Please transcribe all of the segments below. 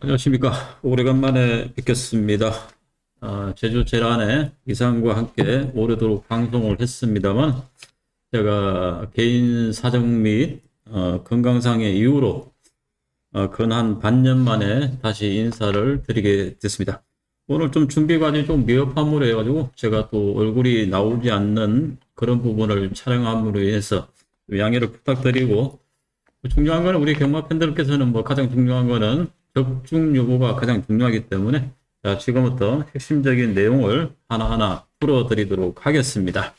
안녕하십니까. 오래간만에 뵙겠습니다. 제주 제란의 이상과 함께 오래도록 방송을 했습니다만, 제가 개인 사정 및 건강상의 이유로 근 한 반년 만에 다시 인사를 드리게 됐습니다. 오늘 좀 준비 과정이 좀 미흡함으로 해가지고 제가 또 얼굴이 나오지 않는 그런 부분을 촬영함으로 인해서 양해를 부탁드리고, 중요한 거는 우리 경마 팬들께서는 뭐 가장 중요한 거는 적중 여부가 가장 중요하기 때문에 자, 지금부터 핵심적인 내용을 하나하나 풀어드리도록 하겠습니다.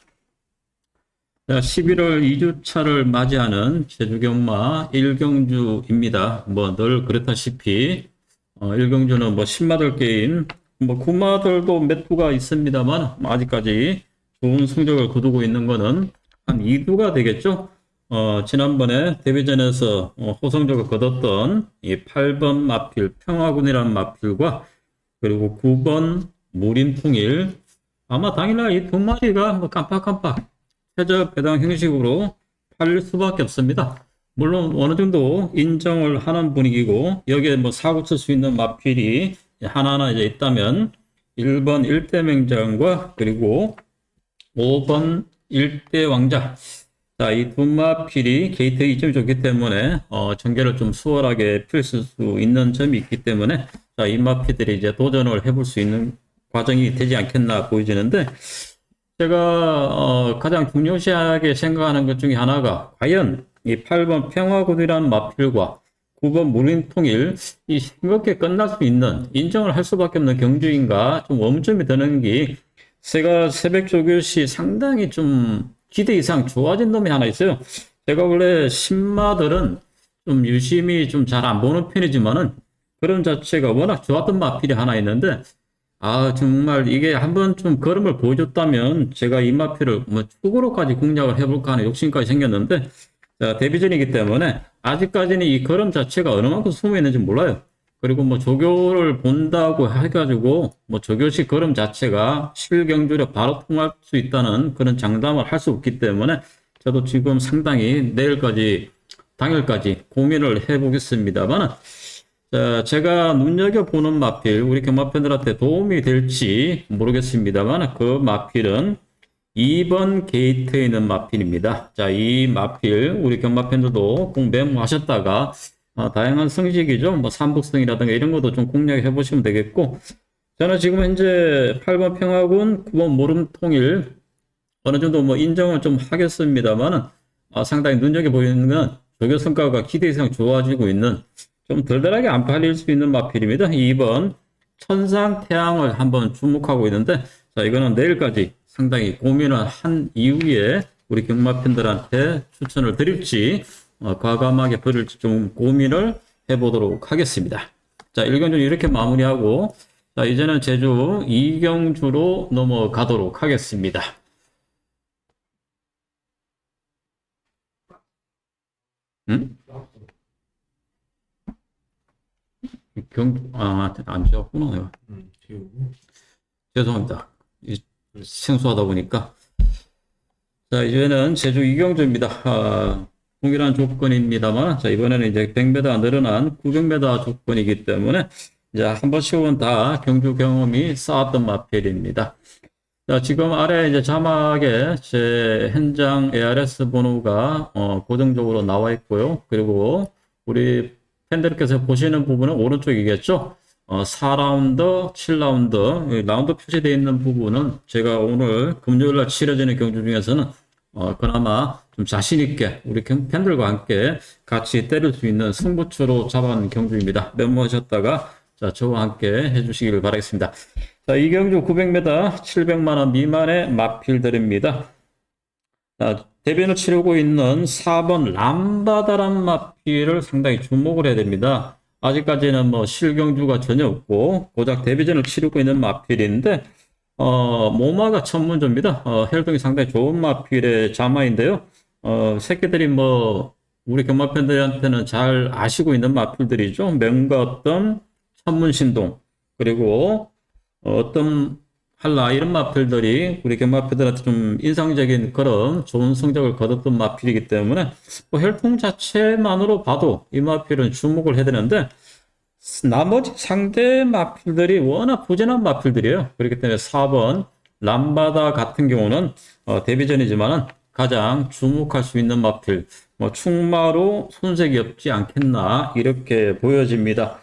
자, 11월 2주차를 맞이하는 제주경마 1경주입니다. 뭐 늘 그렇다시피 1경주는 뭐 10마들 게임, 뭐 9마들도 몇 두가 있습니다만 아직까지 좋은 성적을 거두고 있는 거는 한 2두가 되겠죠. 지난번에 데뷔전에서 호성적을 거뒀던 이 8번 마필 평화군이라는 마필과 그리고 9번 무림통일, 아마 당일날 이 두 마리가 뭐 깜빡깜빡 최저 배당 형식으로 팔릴 수밖에 없습니다. 물론 어느 정도 인정을 하는 분위기고, 여기에 뭐 사고 칠 수 있는 마필이 하나하나 이제 있다면 1번 1대 맹장과 그리고 5번 1대 왕자, 자, 이 두 마필이 게이트 이점이 좋기 때문에 전개를 좀 수월하게 펼칠 수 있는 점이 있기 때문에 자, 이 마필들이 이제 도전을 해볼 수 있는 과정이 되지 않겠나 보여지는데, 제가 가장 중요시하게 생각하는 것 중에 하나가 과연 이 8번 평화군이라는 마필과 9번 무림통일, 이 싱겁게 끝날 수 있는, 인정을 할 수밖에 없는 경주인가 좀 의문점이 드는 게, 제가 새벽 조교 시 상당히 좀 기대 이상 좋아진 놈이 하나 있어요. 제가 원래 신마들은 좀 유심히 좀 잘 안 보는 편이지만은 그런 자체가 워낙 좋았던 마필이 하나 있는데, 정말 이게 한번 좀 걸음을 보여줬다면 제가 이 마필을 뭐 축으로까지 공략을 해볼까 하는 욕심까지 생겼는데, 자, 데뷔전이기 때문에 아직까지는 이 걸음 자체가 어느 만큼 숨어 있는지 몰라요. 그리고 뭐 조교를 본다고 해가지고 뭐 조교식 걸음 자체가 실경주로 바로 통할 수 있다는 그런 장담을 할 수 없기 때문에 저도 지금 상당히 내일까지 당일까지 고민을 해보겠습니다만, 제가 눈여겨보는 마필, 우리 경마팬들한테 도움이 될지 모르겠습니다만 그 마필은 2번 게이트에 있는 마필입니다. 자, 이 마필 우리 경마팬들도 꼭 메모하셨다가 다양한 성식이죠. 뭐 삼북성이라든가 이런 것도 좀 공략해 보시면 되겠고, 저는 지금 현재 8번 평화군, 9번 모름통일 어느 정도 뭐 인정은 좀 하겠습니다만은 상당히 눈여겨 보이는 건 조교 성과가 기대 이상 좋아지고 있는, 좀 덜덜하게 안 팔릴 수 있는 마필입니다. 2번 천상태양을 한번 주목하고 있는데, 자, 이거는 내일까지 상당히 고민을 한 이후에 우리 경마팬들한테 추천을 드릴지 과감하게 버릴지 좀 고민을 해보도록 하겠습니다. 자, 1경주는 이렇게 마무리하고, 자, 이제는 제주 2경주로 넘어가도록 하겠습니다. 응? 안 지웠구나, 내가. 죄송합니다. 생소하다 보니까. 자, 이제는 제주 2경주입니다. 동일한 조건입니다만, 자, 이번에는 이제 100m 늘어난 900m 조건이기 때문에, 이제 한 번씩은 다 경주 경험이 쌓았던 마필입니다. 자, 지금 아래 이제 자막에 제 현장 ARS 번호가 고정적으로 나와 있고요. 그리고 우리 팬들께서 보시는 부분은 오른쪽이겠죠. 4라운드, 7라운드, 라운드 표시되어 있는 부분은 제가 오늘 금요일날 치러지는 경주 중에서는 그나마 좀 자신있게 우리 팬들과 함께 같이 때릴 수 있는 승부처로 잡아놓은 경주입니다. 메모하셨다가 자, 저와 함께 해주시길 바라겠습니다. 자, 이 경주 900m 700만원 미만의 마필들입니다. 자, 대변을 치르고 있는 4번 람바다란 마필을 상당히 주목을 해야 됩니다. 아직까지는 뭐 실경주가 전혀 없고 고작 데뷔전을 치르고 있는 마필인데 모마가 천문조입니다. 혈통이 상당히 좋은 마필의 자마인데요. 새끼들이 뭐 우리 경마 팬들한테는 잘 아시고 있는 마필들이죠. 맹가어떤, 천문신동, 그리고 어떤 한라 이런 마필들이 우리 경마 팬들한테 좀 인상적인 그런 좋은 성적을 거뒀던 마필이기 때문에 뭐 혈통 자체만으로 봐도 이 마필은 주목을 해야 되는데, 나머지 상대 마필들이 워낙 부진한 마필들이에요. 그렇기 때문에 4번 람바다 같은 경우는 데뷔전이지만은 가장 주목할 수 있는 마필, 뭐 충마로 손색이 없지 않겠나 이렇게 보여집니다.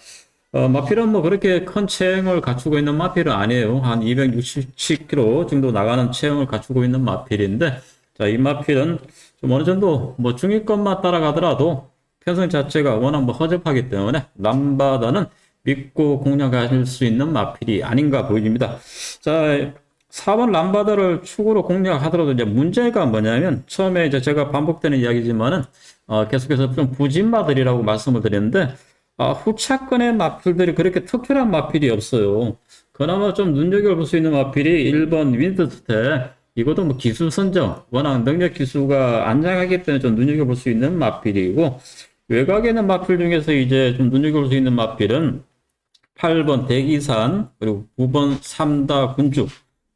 마필은 뭐 그렇게 큰 체형을 갖추고 있는 마필은 아니에요. 한 267kg 정도 나가는 체형을 갖추고 있는 마필인데, 자, 이 마필은 좀 어느 정도 뭐 중위권만 따라가더라도 편성 자체가 워낙 뭐 허접하기 때문에 람바다는 믿고 공략하실 수 있는 마필이 아닌가 보입니다. 자, 4번 람바다를 축으로 공략하더라도 이제 문제가 뭐냐면, 처음에 이제 제가 반복되는 이야기지만은 계속해서 좀 부진마들이라고 말씀을 드렸는데, 후차권의 마필들이 그렇게 특별한 마필이 없어요. 그나마 좀 눈여겨볼 수 있는 마필이 1번 윈드스텝. 이것도 뭐 기술 선정, 워낙 능력 기수가 안장하기 때문에 좀 눈여겨볼 수 있는 마필이고, 외곽에 있는 마필 중에서 이제 좀 눈여겨볼 수 있는 마필은 8번 대기산, 그리고 9번 삼다 군주,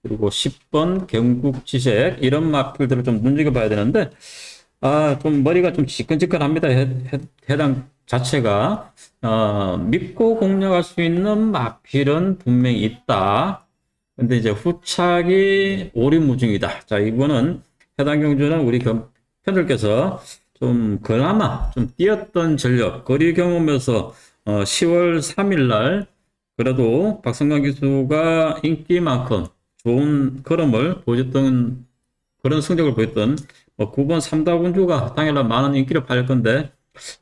그리고 10번 경국지색, 이런 마필들을 좀 눈여겨봐야 되는데, 좀 머리가 좀 지끈지끈합니다. 해당 자체가. 믿고 공략할 수 있는 마필은 분명히 있다. 근데 이제 후착이 오리무중이다. 자, 이거는 해당 경주는 우리 팬들께서 좀 그나마 좀 뛰었던 전력, 거리 경험에서 10월 3일 날 그래도 박성광 기수가 인기만큼 좋은 걸음을 보여줬던 그런 성적을 보였던 9번 삼다군주가 당연히 많은 인기를 받을 건데,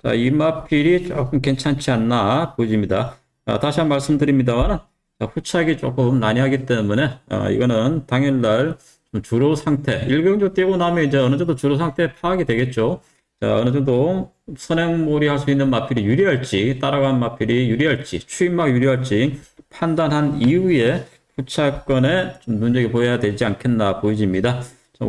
자, 이 마필이 조금 괜찮지 않나 보여집니다. 다시 한 번 말씀드립니다만, 후착이 조금 난해하기 때문에 이거는 당일날 주로 상태, 1경주 뛰고 나면 이제 어느 정도 주로 상태 파악이 되겠죠. 자, 어느 정도 선행몰이 할 수 있는 마필이 유리할지, 따라간 마필이 유리할지, 추임막 유리할지 판단한 이후에 후차권에 좀 눈여겨보아야 되지 않겠나 보여집니다.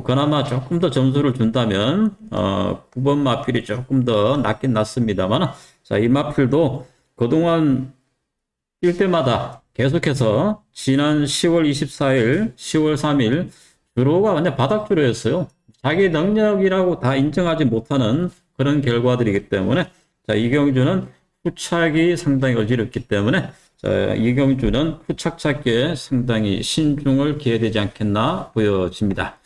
그나마 조금 더 점수를 준다면 9번 마필이 조금 더 낫긴 낫습니다만, 자, 이 마필도 그동안 뛸 때마다 계속해서 지난 10월 24일, 10월 3일 주로가 완전 바닥주로였어요. 자기 능력이라고 다 인정하지 못하는 그런 결과들이기 때문에, 자, 이경주는 후착이 상당히 어지럽기 때문에, 자, 이경주는 후착 찾기에 상당히 신중을 기해야 되지 않겠나 보여집니다.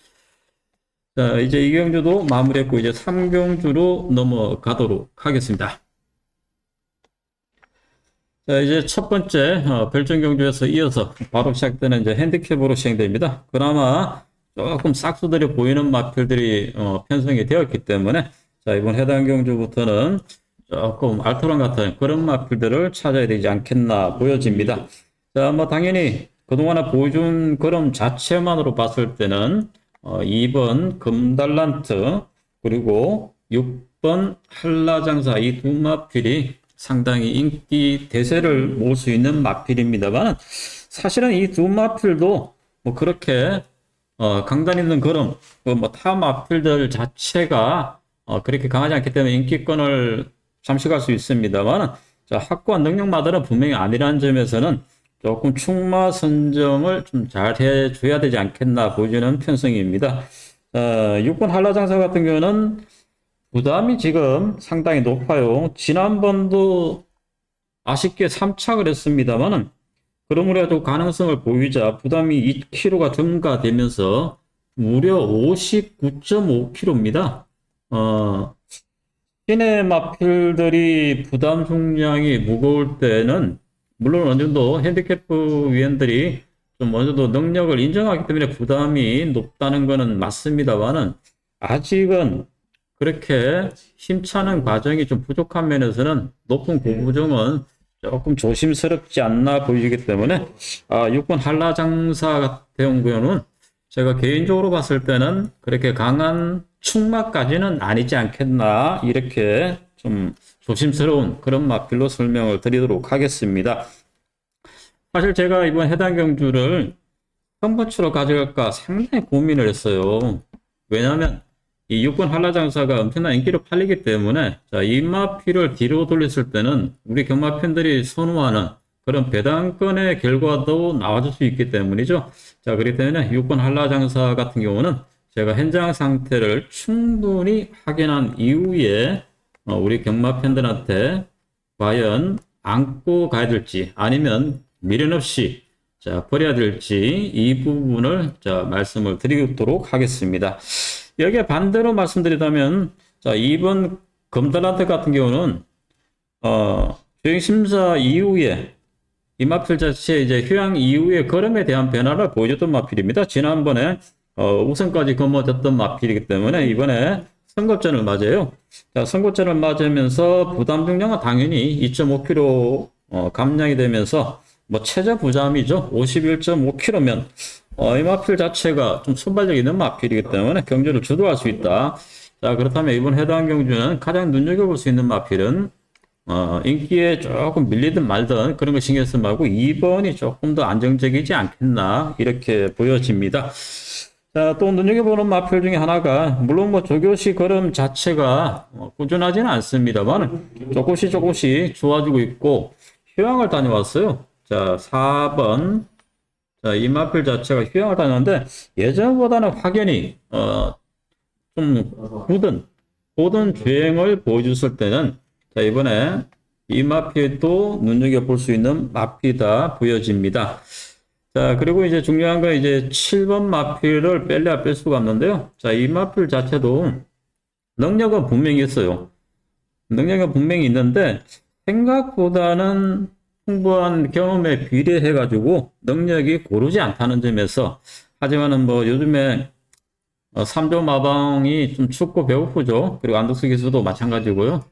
자, 이제 이경주도 마무리했고 이제 3경주로 넘어가도록 하겠습니다. 자, 이제 첫 번째 별정경주에서 이어서 바로 시작되는 이제 핸디캡으로 시행됩니다. 그나마 조금 싹수들이 보이는 마필들이 편성이 되었기 때문에, 자, 이번 해당 경주부터는 조금 알토란 같은 그런 마필들을 찾아야 되지 않겠나 보여집니다. 자, 뭐 당연히 그동안에 보여준 걸음 자체만으로 봤을 때는 2번 금달란트 그리고 6번 한라장사, 이 두 마필이 상당히 인기 대세를 모을 수 있는 마필입니다만, 사실은 이 두 마필도 뭐 그렇게 강단 있는 걸음, 뭐 타 마필들 자체가 그렇게 강하지 않기 때문에 인기권을 잠식할 수 있습니다만, 자, 확고한 능력마다는 분명히 아니라는 점에서는 조금 충마 선정을 좀 잘 해줘야 되지 않겠나 보여지는 편성입니다. 6번 한라장사 같은 경우는 부담이 지금 상당히 높아요. 지난번도 아쉽게 3착을 했습니다만은, 그러므로 해도 가능성을 보이자 부담이 2kg가 증가되면서 무려 59.5kg입니다. 시내 마필들이 부담 중량이 무거울 때는 물론 어느 정도 핸디캡 위원들이 좀 어느 정도 능력을 인정하기 때문에 부담이 높다는 것은 맞습니다만은, 아직은 그렇게 힘차는 과정이 좀 부족한 면에서는 높은 고부정은 조금 조심스럽지 않나 보이기 때문에 6번 한라장사 같은 경우는 제가 개인적으로 봤을 때는 그렇게 강한 충마까지는 아니지 않겠나, 이렇게 좀 조심스러운 그런 마필로 설명을 드리도록 하겠습니다. 사실 제가 이번 해당 경주를 선부추로 가져갈까 상당히 고민을 했어요. 왜냐하면 이 6번 한라장사가 엄청난 인기로 팔리기 때문에, 자, 이 마필을 뒤로 돌렸을 때는 우리 경마 팬들이 선호하는 그런 배당권의 결과도 나와줄 수 있기 때문이죠. 자, 그렇기 때문에 6번 한라장사 같은 경우는 제가 현장 상태를 충분히 확인한 이후에 우리 경마 팬들한테 과연 안고 가야 될지 아니면 미련 없이 자, 버려야 될지 이 부분을 자, 말씀을 드리도록 하겠습니다. 여기에 반대로 말씀드리자면 자, 이번 검달한테 같은 경우는 주행심사 이후에 이 마필 자체 이제 휴양 이후의 걸음에 대한 변화를 보여줬던 마필입니다. 지난번에 우승까지 거머졌던 마필이기 때문에 이번에 선거전을 맞아요. 자, 선거전을 맞으면서 부담 중량은 당연히 2.5kg 감량이 되면서 뭐 최저 부담이죠. 51.5kg면 이 마필 자체가 좀 순발력 있는 마필이기 때문에 경주를 주도할 수 있다. 자, 그렇다면 이번 해당 경주는 가장 눈여겨볼 수 있는 마필은 인기에 조금 밀리든 말든 그런 거 신경 쓰지 말고 2번이 조금 더 안정적이지 않겠나 이렇게 보여집니다. 자, 또 눈여겨보는 마필 중에 하나가 물론 뭐 조교시 걸음 자체가 꾸준하지는 않습니다만 조금씩 좋아지고 있고 휴양을 다녀왔어요. 자, 4번 자, 이 마필 자체가 휴양을 다녔는데 예전보다는 확연히 좀 고든 주행을 보여줬을 때는 자, 이번에 이 마필도 눈여겨볼 수 있는 마필이다 보여집니다. 자, 그리고 이제 중요한 건 이제 7번 마필을 뺄래야 뺄 수가 없는데요. 자, 이 마필 자체도 능력은 분명히 있어요. 능력은 분명히 있는데 생각보다는 풍부한 경험에 비례해가지고 능력이 고르지 않다는 점에서 하지만은 뭐 요즘에 3조 마방이 좀 춥고 배고프죠. 그리고 안덕수 기수도 마찬가지고요.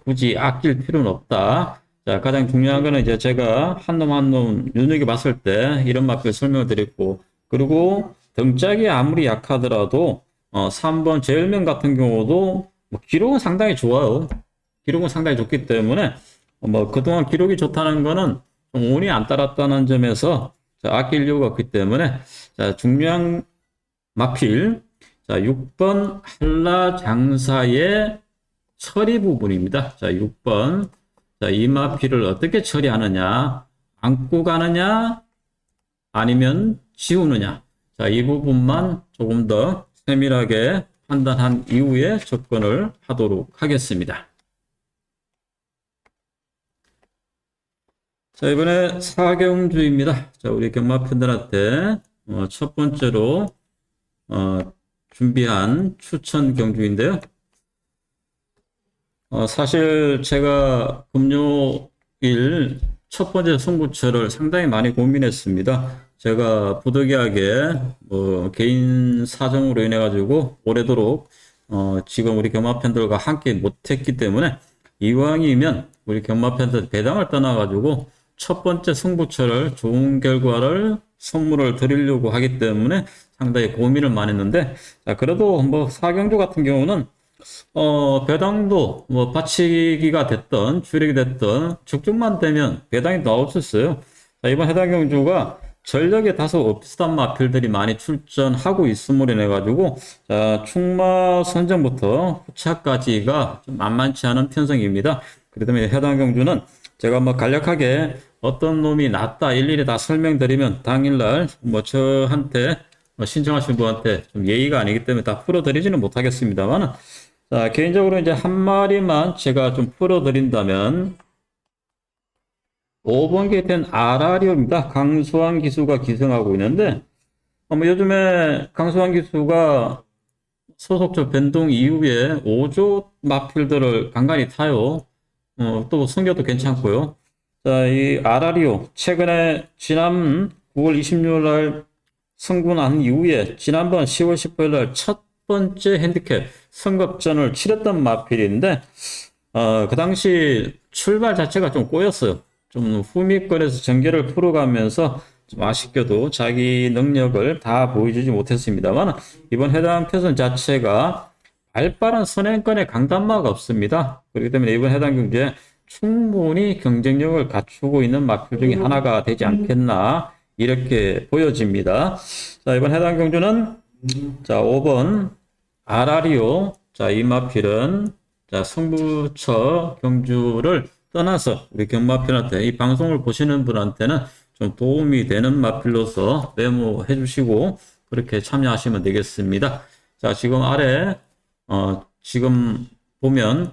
굳이 아낄 필요는 없다. 자, 가장 중요한 거는 이제 제가 한 놈 한 놈 눈여겨봤을 때 이런 맛을 설명을 드렸고, 그리고 등짝이 아무리 약하더라도 3번 제일명 같은 경우도 뭐 기록은 상당히 좋아요. 기록은 상당히 좋기 때문에 뭐 그동안 기록이 좋다는 거는 좀 운이 안 따랐다는 점에서 자, 아낄 이유가 없기 때문에 자, 중요한 마필 자, 6번 한라장사의 처리 부분입니다. 자, 6번. 자, 이 마필을 어떻게 처리하느냐? 안고 가느냐? 아니면 지우느냐? 자, 이 부분만 조금 더 세밀하게 판단한 이후에 접근을 하도록 하겠습니다. 자, 이번에 사경주입니다. 자, 우리 경마팬들한테 첫 번째로 준비한 추천 경주인데요. 사실 제가 금요일 첫 번째 승부처를 상당히 많이 고민했습니다. 제가 부득이하게 개인 사정으로 인해 가지고 오래도록 지금 우리 경마팬들과 함께 못했기 때문에 이왕이면 우리 경마팬들 배당을 떠나 가지고 첫 번째 승부처를 좋은 결과를 선물을 드리려고 하기 때문에 상당히 고민을 많이 했는데, 자, 그래도 뭐 사경주 같은 경우는 배당도 뭐 받치기가 됐던 주력이 됐던 죽죽만 되면 배당이 나올 수 있어요. 자, 이번 해당 경주가 전력에 다소 없었던 마필들이 많이 출전하고 있음으로 인해 가지고 자, 충마 선정부터 후차까지가 좀 만만치 않은 편성입니다. 그렇기 때문에 해당 경주는 제가 뭐 간략하게 어떤 놈이 낫다 일일이 다 설명드리면 당일날 뭐 저한테 신청하신 분한테 좀 예의가 아니기 때문에 다 풀어드리지는 못하겠습니다만, 자, 개인적으로 이제 한 마리만 제가 좀 풀어드린다면 5번 게이트는 아라리오입니다. 강수환 기수가 기승하고 있는데 뭐 요즘에 강수환 기수가 소속조 변동 이후에 5조 마필들을 간간히 타요. 또 성격도 괜찮고요. 자, 이 아라리오 최근에 지난 9월 26일 날 승부난 이후에 지난번 10월 18일 날 첫 번째 핸디캡 선급전을 치렀던 마필인데 그 당시 출발 자체가 좀 꼬였어요. 좀 후미권에서 전개를 풀어가면서 좀 아쉽게도 자기 능력을 다 보여주지 못했습니다만 이번 해당 표선 자체가 발빠른 선행권에 강단마가 없습니다. 그렇기 때문에 이번 해당 경기에 충분히 경쟁력을 갖추고 있는 마필 중에 하나가 되지 않겠나 이렇게 보여집니다. 자, 이번 해당 경주는 자, 5번 아라리오. 자, 이 마필은 자, 승부처 경주를 떠나서 우리 경마편한테 이 방송을 보시는 분한테는 좀 도움이 되는 마필로서 메모해 주시고 그렇게 참여하시면 되겠습니다. 자, 지금 아래 지금 보면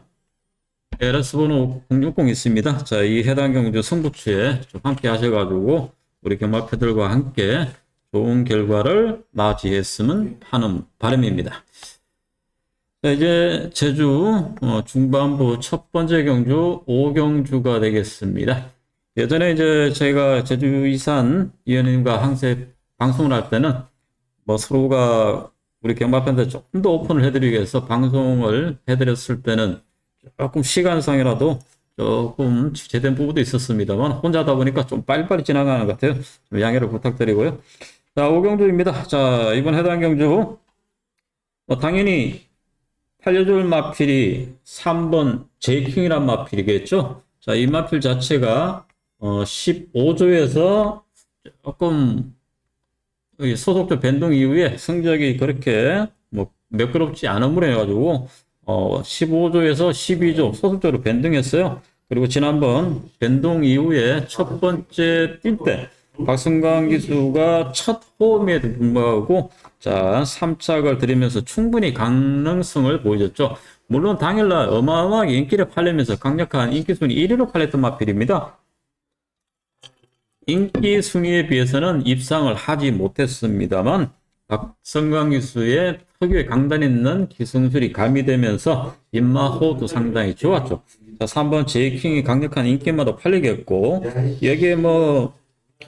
LS 번호 060 있습니다. 자, 이 해당 경주 승부처에 좀 함께 하셔가지고 우리 경마패들과 함께 좋은 결과를 맞이했으면 하는 바람입니다. 자, 이제 제주 중반부 첫 번째 경주 5경주가 되겠습니다. 예전에 이제 저희가 제주 이산 위원님과 항상 방송을 할 때는 뭐 서로가 우리 경마팬들 조금 더 오픈을 해드리기 위해서 방송을 해드렸을 때는 조금 시간상이라도 조금 제된 부분도 있었습니다만 혼자다 보니까 좀 빨리빨리 지나가는 것 같아요. 좀 양해를 부탁드리고요. 자, 5경주입니다. 자, 이번 해당 경주 당연히 팔려줄 마필이 3번 제이킹이란 마필이겠죠. 자, 이 마필 자체가 15조에서 조금 소속조 변동 이후에 성적이 그렇게 뭐 매끄럽지 않음으로 해가지고 15조에서 12조 소속조로 변동했어요. 그리고 지난번 변동 이후에 첫 번째 뛸 때 박성광 기수가 첫 호흡에도 불구하고 자 3착을 들이면서 충분히 가능성을 보여줬죠. 물론 당일날 어마어마하게 인기를 팔리면서 강력한 인기 순위 1위로 팔렸던 마필입니다. 인기 순위에 비해서는 입상을 하지 못했습니다만 박성광 기수의 특유의 강단 있는 기승술이 가미되면서 입마호도 상당히 좋았죠. 자, 3번 제이킹이 강력한 인기마도 팔리겠고 여기에 뭐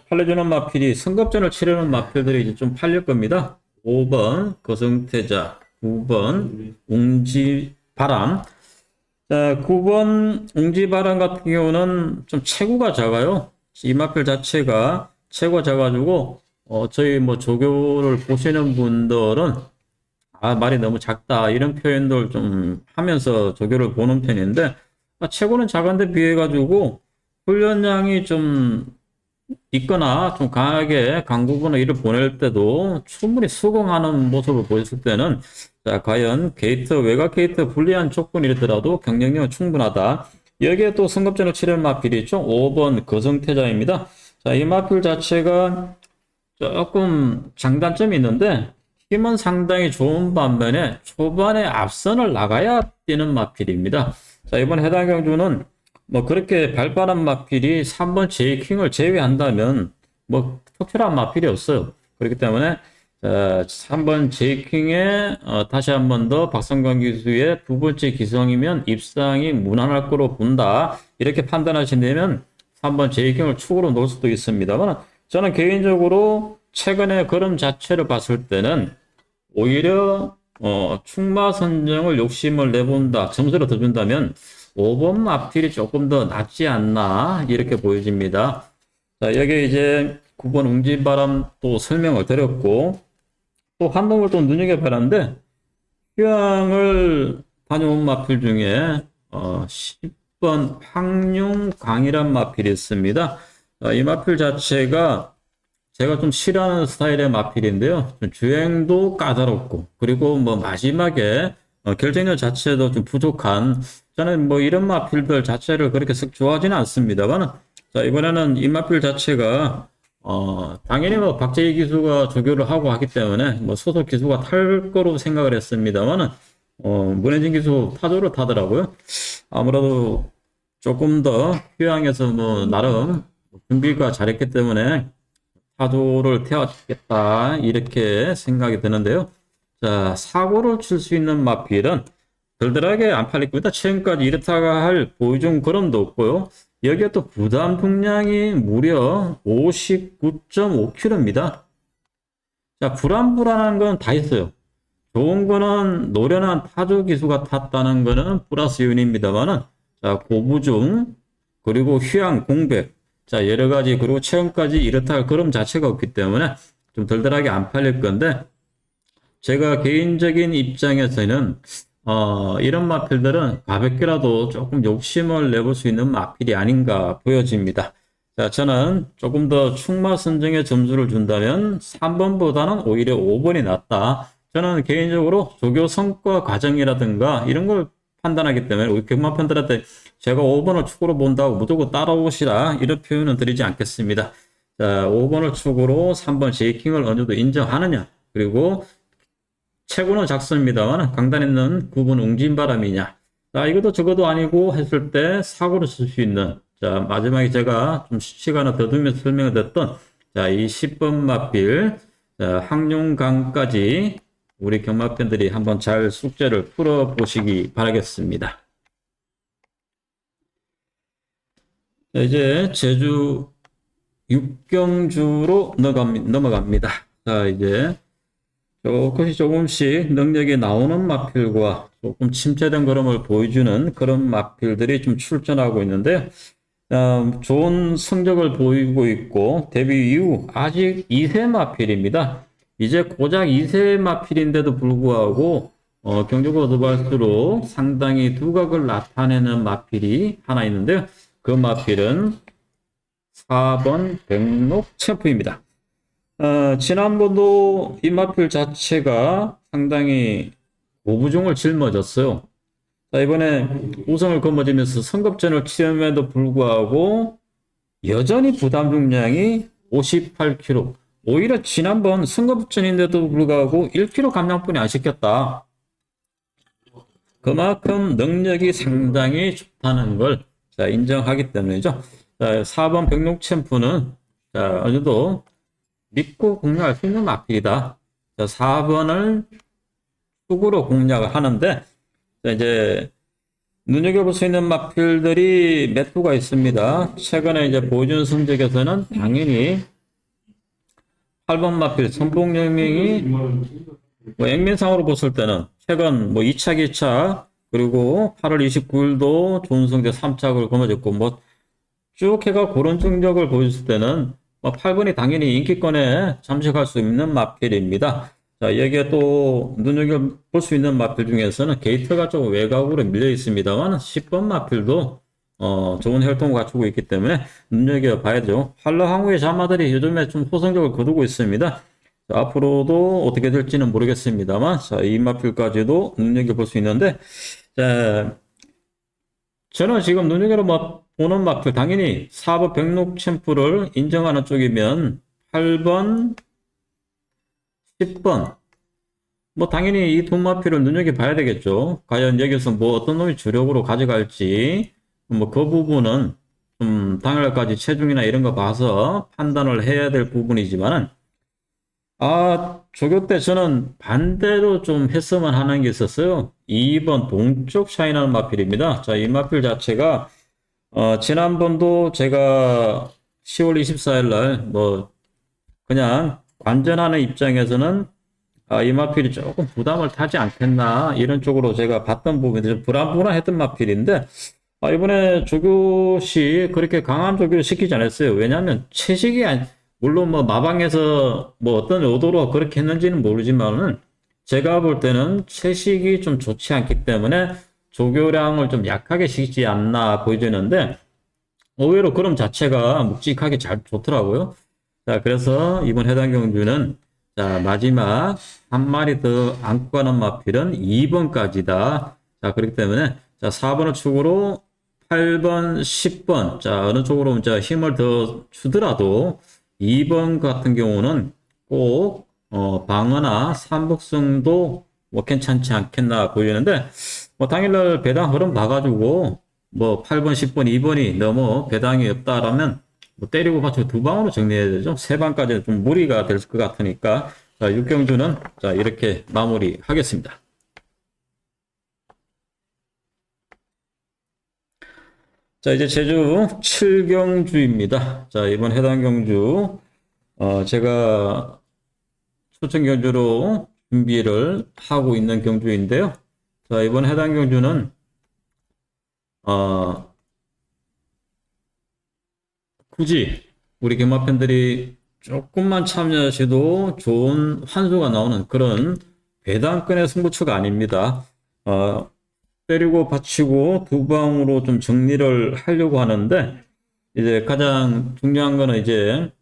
팔려주는 마필이 승급전을 치르는 마필들이 이제 좀 팔릴 겁니다. 5번 거성태자, 9번 웅지바람. 자, 9번 웅지바람 같은 경우는 좀 체구가 작아요. 이 마필 자체가 체구가 작아가지고 저희 뭐 조교를 보시는 분들은 말이 너무 작다 이런 표현들 좀 하면서 조교를 보는 편인데 체구는 작은데 비해 가지고 훈련량이 좀 있거나 좀 강하게 강구구나 일을 보낼 때도 충분히 수긍하는 모습을 보였을 때는 자, 과연 게이트 외곽 게이트 불리한 조건이더라도 경쟁력은 충분하다. 여기에 또 승급전을 치르는 마필이 있죠. 5번 거성태자입니다. 자, 이 마필 자체가 조금 장단점이 있는데 힘은 상당히 좋은 반면에 초반에 앞선을 나가야 뛰는 마필입니다. 자, 이번 해당 경주는 뭐 그렇게 발빠른 마필이 3번 제이킹을 제외한다면 뭐 특별한 마필이 없어요. 그렇기 때문에 3번 제이킹에 다시 한 번 더 박성광 기수의 두 번째 기성이면 입상이 무난할 거로 본다. 이렇게 판단하신다면 3번 제이킹을 축으로 놓을 수도 있습니다만 저는 개인적으로 최근의 걸음 자체를 봤을 때는 오히려 축마 선정을 욕심을 내본다. 점수를 더 준다면 5번 마필이 조금 더 낫지 않나 이렇게 보여집니다. 자, 여기 이제 9번 웅지바람 또 설명을 드렸고 또 한 놈을 또 눈여겨봤는데 휴양을 다녀온 마필 중에 10번 황룡강이란 마필이 있습니다. 이 마필 자체가 제가 좀 싫어하는 스타일의 마필인데요. 좀 주행도 까다롭고 그리고 뭐 마지막에 결정력 자체도 좀 부족한 저는 뭐 이런 마필들 자체를 그렇게 썩 좋아하지는 않습니다만 자 이번에는 이 마필 자체가 당연히 뭐 박재희 기수가 조교를 하고 하기 때문에 뭐 소속 기수가 탈 거로 생각을 했습니다만은 문혜진 기수 타조를 타더라고요. 아무래도 조금 더 휴양에서 뭐 나름 준비가 잘했기 때문에 타조를 태웠겠다 이렇게 생각이 드는데요. 자, 사고를 칠 수 있는 마필은 덜덜하게 안 팔릴 겁니다. 최근까지 이렇다가 할 보여준 걸음도 없고요. 여기에 또 부담 중량이 무려 59.5kg입니다. 자, 불안한 건 다 있어요. 좋은 거는 노련한 타조 기수가 탔다는 거는 플러스 요인입니다만은 자, 고부중 그리고 휴양 공백 자, 여러 가지 그리고 최근까지 이렇다 할 걸음 자체가 없기 때문에 좀 덜덜하게 안 팔릴 건데 제가 개인적인 입장에서는 이런 마필들은 가볍게라도 조금 욕심을 내볼 수 있는 마필이 아닌가 보여집니다. 자, 저는 조금 더 축마 선정에 점수를 준다면 3번보다는 오히려 5번이 낫다. 저는 개인적으로 조교 성과 과정이라든가 이런 걸 판단하기 때문에 우리 경마팬들한테 제가 5번을 축으로 본다고 무조건 따라오시라 이런 표현은 드리지 않겠습니다. 자, 5번을 축으로 3번 제이킹을 어느 정도 인정하느냐 그리고 체구는 작습니다만 강단 있는 9번 웅진바람이냐 자, 이것도 저것도 아니고 했을 때 사고를 쓸 수 있는, 자, 마지막에 제가 좀 시간을 더 두면서 설명을 드렸던, 자, 이 10번 마필, 자, 항룡강까지 우리 경마팬들이 한번 잘 숙제를 풀어보시기 바라겠습니다. 자, 이제 제주 육경주로 넘어갑니다. 자, 이제 조금씩 능력이 나오는 마필과 조금 침체된 걸음을 보여주는 그런 마필들이 좀 출전하고 있는데요. 좋은 성적을 보이고 있고 데뷔 이후 아직 2세 마필입니다. 이제 고작 2세 마필인데도 불구하고 경주가 어드발수록 상당히 두각을 나타내는 마필이 하나 있는데요. 그 마필은 4번 백록 챔프입니다. 지난번도 이 마필 자체가 상당히 고부종을 짊어졌어요. 자, 이번에 우승을 거머쥐면서 선급전을 치름에도 불구하고 여전히 부담 중량이 58kg. 오히려 지난번 선급전인데도 불구하고 1kg 감량뿐이 안 시켰다. 그만큼 능력이 상당히 좋다는 걸 자, 인정하기 때문이죠. 자, 4번 백록 챔프는 자, 어느 정도 믿고 공략할 수 있는 마필이다. 자, 4번을 축으로 공략을 하는데, 자, 이제, 눈여겨볼 수 있는 마필들이 몇 수가 있습니다. 최근에 이제 보여준 성적에서는 당연히 8번 마필 선봉영명이 뭐 액면상으로 봤을 때는 최근 뭐 2차, 기차 그리고 8월 29일도 좋은 성적 3착을 거머쥐고 뭐 쭉 해가 그런 성적을 보였을 때는 8번이 당연히 인기권에 잠식할 수 있는 마필입니다. 자, 여기에 또 눈여겨볼 수 있는 마필 중에서는 게이트가 조금 외곽으로 밀려 있습니다만 10번 마필도 좋은 혈통을 갖추고 있기 때문에 눈여겨봐야죠. 한라항우의 자마들이 요즘에 좀 호성적을 거두고 있습니다. 자, 앞으로도 어떻게 될지는 모르겠습니다만 자, 이 마필까지도 눈여겨볼 수 있는데 자, 저는 지금 눈여겨보는 마필 당연히 4번 백록 챔프를 인정하는 쪽이면 8번 10번 뭐 당연히 이 두 마필을 눈여겨봐야 되겠죠. 과연 여기서 뭐 어떤 놈이 주력으로 가져갈지 뭐 그 부분은 좀 당일날까지 체중이나 이런 거 봐서 판단을 해야 될 부분이지만은 조교 때 저는 반대로 좀 했으면 하는 게 있었어요. 2번 동쪽 샤인하는 마필입니다. 자, 이 마필 자체가 지난번도 제가 10월 24일 날 뭐 그냥 관전하는 입장에서는 이 마필이 조금 부담을 타지 않겠나 이런 쪽으로 제가 봤던 부분이 좀 불안불안했던 마필인데 이번에 조교시 그렇게 강한 조교를 시키지 않았어요. 왜냐하면 채식이 물론 뭐 마방에서 뭐 어떤 의도로 그렇게 했는지는 모르지만은 제가 볼 때는 채식이 좀 좋지 않기 때문에 조교량을 좀 약하게 시키지 않나 보여지는데 의외로 그럼 자체가 묵직하게 잘 좋더라고요. 자, 그래서 이번 해당 경주는 자, 마지막 한 마리 더 안고 가는 마필은 2번까지다. 자, 그렇기 때문에 자, 4번을 축으로 8번, 10번 자, 어느 쪽으로 이제 힘을 더 주더라도 2번 같은 경우는 꼭 방어나 삼복성도 뭐 괜찮지 않겠나 보이는데 뭐 당일날 배당 흐름 봐가지고 뭐 8번, 10번, 2번이 너무 배당이 없다라면 뭐 때리고 받치고 두 방으로 정리해야 되죠. 세 방까지는 좀 무리가 될 것 같으니까 자, 육경주는 자, 이렇게 마무리하겠습니다. 자, 이제 제주 7경주입니다. 자, 이번 해당 경주 제가 초청 경주로 준비를 하고 있는 경주인데요. 자, 이번 해당 경주는 굳이 우리 경마팬들이 조금만 참여하셔도 좋은 환수가 나오는 그런 배당권의 승부처가 아닙니다. 때리고 받치고 두 방으로 좀 정리를 하려고 하는데 이제 가장 중요한 거는 이제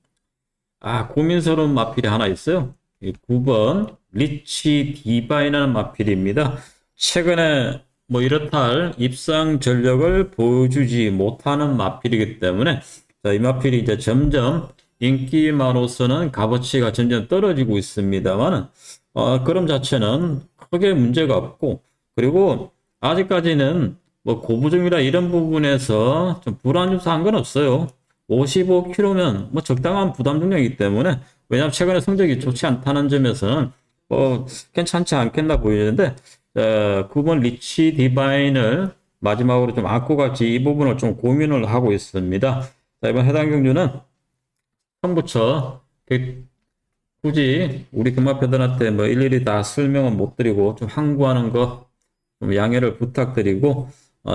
고민스러운 마필이 하나 있어요. 9번 리치 디바인이라는 마필입니다. 최근에 뭐 이렇다 할 입상 전력을 보여주지 못하는 마필이기 때문에 자, 이 마필이 이제 점점 인기마로서는 값어치가 점점 떨어지고 있습니다만 그럼 자체는 크게 문제가 없고 그리고 아직까지는 뭐 고부정이라 이런 부분에서 좀 불안 요소한 건 없어요. 55kg면 뭐 적당한 부담 중량이기 때문에, 왜냐하면 최근에 성적이 좋지 않다는 점에서는 괜찮지 않겠나 보이는데, 9번 리치 디바인을 마지막으로 좀 안고 갈지 이 부분을 좀 고민을 하고 있습니다. 자, 이번 해당 경주는 처음부터 굳이 우리 금마패들한테 뭐 일일이 다 설명은 못 드리고 좀 항구하는 거 좀 양해를 부탁드리고,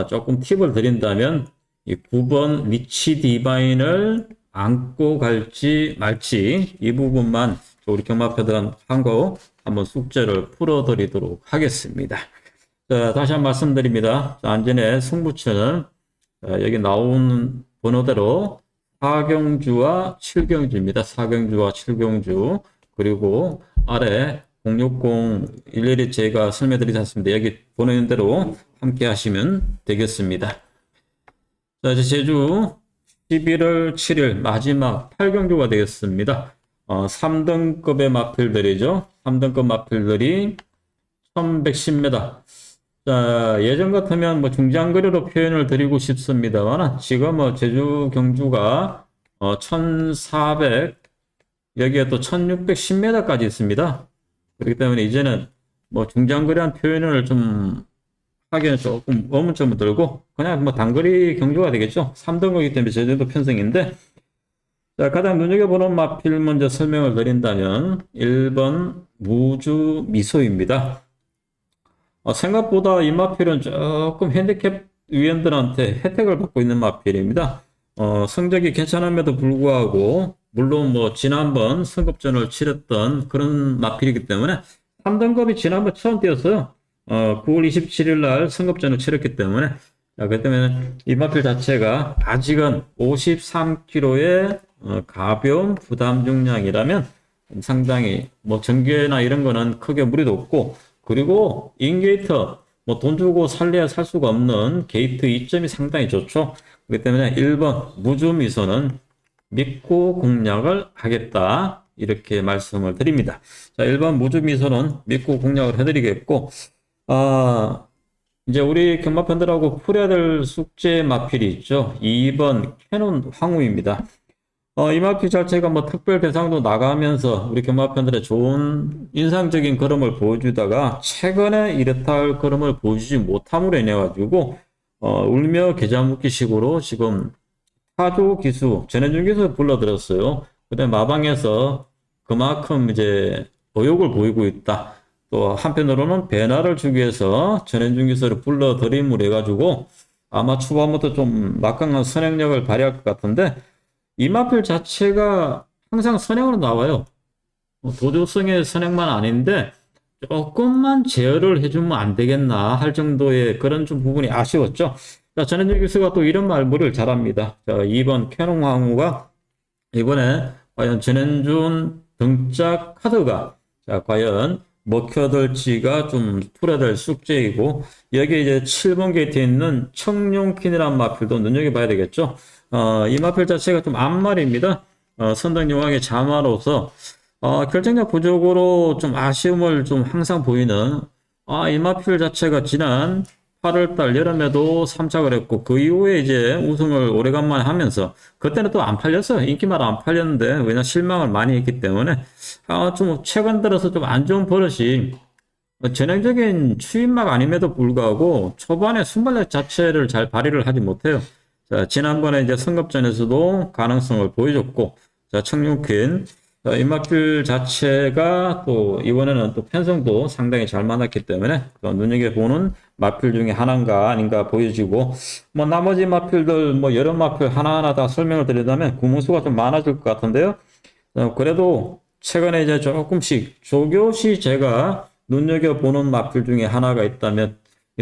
조금 팁을 드린다면 이 9번 리치 디바인을 안고 갈지 말지 이 부분만 우리 경마패들한 한거 한번 숙제를 풀어드리도록 하겠습니다. 자, 다시 한번 말씀드립니다. 안전의 승부처는 여기 나온 번호대로 4경주와 7경주입니다. 4경주와 7경주. 그리고 아래 060 일일이 제가 설명드리지 않습니다. 여기 보내는 대로 함께 하시면 되겠습니다. 자, 이제 제주 11월 7일 마지막 8경주가 되겠습니다. 3등급의 마필들이죠. 3등급 마필들이 1110m. 자, 예전 같으면 뭐 중장거리로 표현을 드리고 싶습니다만, 지금 제주 경주가 1400, 여기에 또 1610m까지 있습니다. 그렇기 때문에 이제는 뭐 중장거리한 표현을 좀 하기에는 조금 의문점을 들고, 그냥 뭐 단거리 경주가 되겠죠. 3등급이기 때문에 제주도 편성인데, 자, 가장 눈여겨보는 마필 먼저 설명을 드린다면 1번 무주 미소입니다. 생각보다 이 마필은 조금 핸디캡 위원들한테 혜택을 받고 있는 마필입니다. 성적이 괜찮음에도 불구하고, 물론 뭐 지난번 승급전을 치렀던 그런 마필이기 때문에 3등급이 지난번 처음 뛰었어요. 9월 27일 날 승급전을 치렀기 때문에, 그렇기 때문에 이 마필 자체가 아직은 53kg의 가벼운 부담 중량이라면 상당히 뭐 전개나 이런 거는 크게 무리도 없고, 그리고 인게이터 뭐 돈 주고 살래야 살 수가 없는 게이트 이점이 상당히 좋죠. 그렇기 때문에 1번 무주미소는 믿고 공략을 하겠다, 이렇게 말씀을 드립니다. 자, 1번 무주미소는 믿고 공략을 해드리겠고, 이제 우리 경마편들하고 풀어야 될 숙제 마필이 있죠. 2번 캐논 황후입니다. 이 마필 자체가 뭐 특별 대상도 나가면서 우리 경마편들의 좋은 인상적인 걸음을 보여주다가 최근에 이렇다 할 걸음을 보여주지 못함으로 인해 가지고 울며 계좌 묻기식으로 지금 타조 기수, 전해준 기수 불러들였어요. 그다음에 마방에서 그만큼 이제 의욕을 보이고 있다. 또 한편으로는 배나를 주기 위해서 전해준 기수를 불러들임으로 해가지고 아마 초반부터 좀 막강한 선행력을 발휘할 것 같은데, 이 마필 자체가 항상 선행으로 나와요. 도조성의 선행만 아닌데 조금만 제어를 해주면 안 되겠나 할 정도의 그런 좀 부분이 아쉬웠죠. 자, 전현준 교수가 또 이런 말물을 잘합니다. 자, 2번 캐논황후가 이번에 과연 전현준 등짝 카드가 과연 먹혀들지가 좀 풀어야 될 숙제이고, 여기 이제 7번 게이트에 있는 청룡킨이라는 마필도 눈여겨봐야 되겠죠. 이 마필 자체가 좀 앞말입니다. 선덕여왕의 자마로서 결정력 부족으로 좀 아쉬움을 좀 항상 보이는, 이 마필 자체가 지난 8월달 여름에도 3착을 했고, 그 이후에 이제 우승을 오래간만에 하면서, 그때는 또 안 팔렸어요. 인기마다 안 팔렸는데, 왜냐 실망을 많이 했기 때문에, 좀 최근 들어서 좀 안 좋은 버릇이, 전형적인 추임막 아님에도 불구하고 초반에 순발력 자체를 잘 발휘를 하지 못해요. 자, 지난번에 이제 승급전에서도 가능성을 보여줬고, 자, 청룡퀸, 이 마필 자체가 또 이번에는 또 편성도 상당히 잘 맞았기 때문에 또 눈여겨보는 마필 중에 하나인가 아닌가 보여지고, 뭐 나머지 마필들 뭐 여러 마필 하나하나 다 설명을 드리자면 구문수가 좀 많아질 것 같은데요. 그래도 최근에 이제 조금씩 조교시 제가 눈여겨보는 마필 중에 하나가 있다면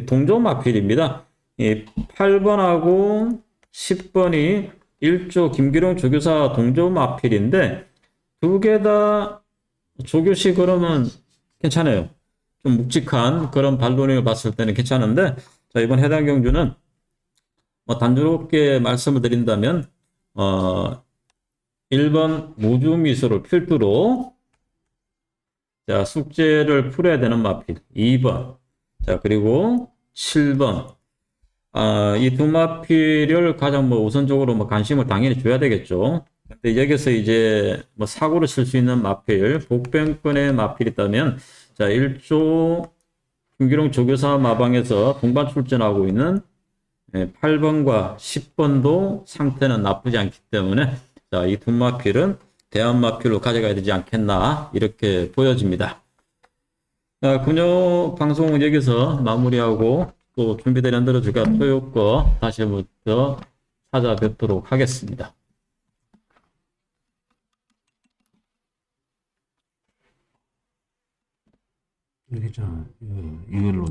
동조 마필입니다. 이 8번하고 10번이 1조 김기룡 조교사 동조 마필인데, 두 개 다 조교시 그러면 괜찮아요. 좀 묵직한 그런 반론을 봤을 때는 괜찮은데, 자, 이번 해당 경주는 뭐 단조롭게 말씀을 드린다면 1번 무주미소를 필두로 자 숙제를 풀어야 되는 마필 2번, 자 그리고 7번. 이 두 마필을 가장 뭐 우선적으로 뭐 관심을 당연히 줘야 되겠죠. 근데 여기서 이제 뭐 사고를 칠 수 있는 마필, 복병권의 마필이 있다면, 자, 1조 김기룡 조교사 마방에서 동반 출전하고 있는 8번과 10번도 상태는 나쁘지 않기 때문에, 자, 이 두 마필은 대안마필로 가져가야 되지 않겠나, 이렇게 보여집니다. 금요 방송은 여기서 마무리하고, 또 준비되는 대로 제가 토요 거 다시 한번 더 찾아뵙도록 하겠습니다. 여기 있잖아. 이걸로.